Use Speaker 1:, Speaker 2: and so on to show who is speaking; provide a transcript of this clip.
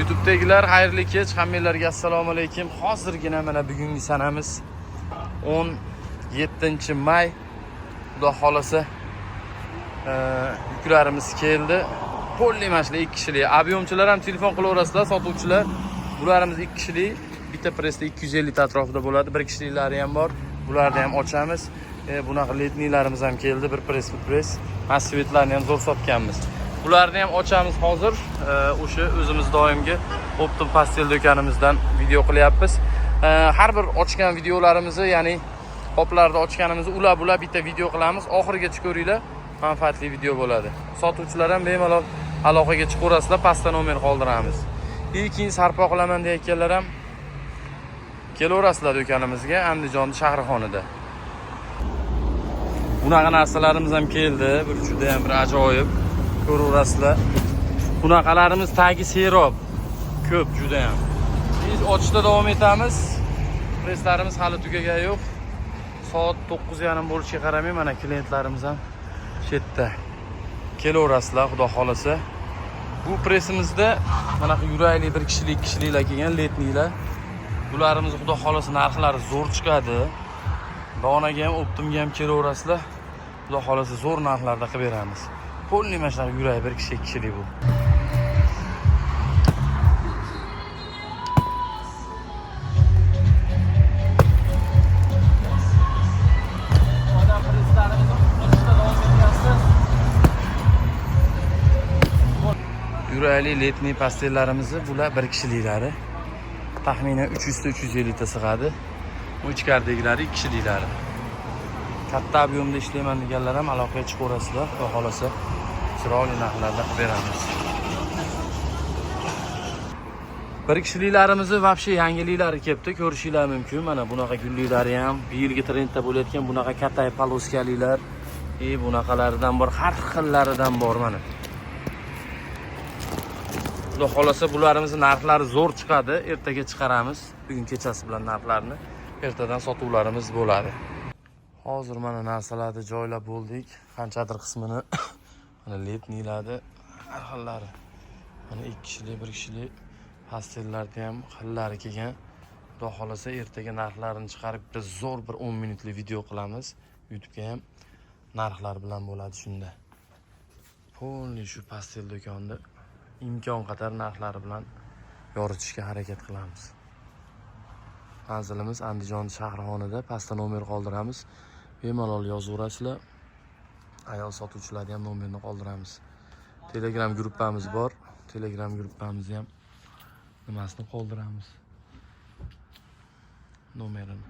Speaker 1: YouTube'dagilar xayrli kech, hammanglarga assalomu alaykum. Hozirgina mana bugungi sanamiz 17-may. Xudo xolasa yuklarimiz keldi. Polli mashina 2 kishilik. Abyomchilar ham telefon qilaverasizlar, sotuvchilar. Bularimiz 2 kishilik. Bitta pressda 250 ta atrofida bo'ladi. 1 kishiliklari ham bor. Bularni ham ochamiz. Bunaqa letnilarimiz ham keldi. Bir press. Masvetlarni ham zo'r sotganmiz. Bularni ham ochamiz hozir. O'sha o'zimiz doimgi Optim pastel do'konimizdan video qilyapmiz. Har bir ochgan videolarimizni, ya'ni qoplarda ochganimizni ulab bitta video qilamiz. Oxirigacha ko'ringlar. Manfaatli video bo'ladi. Sotuvchilar ham bemalol aloqaga chiqaverasizlar, pastda nomer qoldiramiz. Keyin sarpo qilaman deyotganlar ham kelaverasizlar do'konimizga, Andijon Shahrixonida. Bunaqa narsalarimiz ham keldi. Bir juda ham bir ajoyib. Ko'raverasizlar. Bunaqalarimiz tagi serob. Ko'p juda ham. Biz ochishda davom etamiz. Presslarimiz hali tugagan yo'q. Soat 9:30 bo'lishiga qaramay, mana klientlarimiz ham chetda. Kelaverasizlar, xudo xolasa. Bu pressimizda mana yurayli 1 kishilik, 2 kishiliklar kelgan letnilar. Bularimiz xudo xolasa narxlari zo'r chiqadi. Donaga ham, Optimga ham kelaverasizlar. Xudo xolasa zo'r narxlarda qilib beramiz. Polni mashina yuray 1 kishi, 2 kishilik bu. Yurayli letniy pastellarimizni bular 1 kishiliklari. Taxminan 300 ta 350 ta sig'adi. Bu ichkaridagilari 2 kishiliklari. Katta ob'yomda ishlayman deganlar ham aloqaga chiqaverasizlar, xudo xolasa chiroyli narxlarda qilib beramiz. 1 kishiliklarimizni vobshe yangiliklari kelibdi, ko'rishinglar mumkin. Mana bunaqa gulliklari ham, bu yilgi trendda bo'layotgan bunaqa katta poloskaliklar, bunaqalaridan bor, har xillaridan bor mana. Xudo xolasa bularimiz narxlari zo'r chiqadi, ertaga chiqaramiz. Bugun kechasi bilan narxlarni, ertadan sotuvlarimiz bo'ladi. Hozir mana narsalarni joylab bo'ldik. Qanchadir qismini mana letnilarni har xillari. Mana 2 kishilik, 1 kishilik pastellarda ham xillari kelgan. Xudo xolasa ertaga narxlarini chiqarib biz zo'r bir 10 minutli video qilamiz. YouTube'ga ham narxlar bilan bo'ladi shunda. Polni shu pastel do'konda imkon qadar narxlari bilan yoritishga harakat qilamiz. Manzilimiz Andijon Shahrixonida, pastda nomer qoldiramiz. Bemalol yozaverasizlar. Ayol sotuvchilarga ham nomerni qoldiramiz. Telegram gruppamiz bor. Telegram gruppamizni ham nimasini qoldiramiz. Nomerini.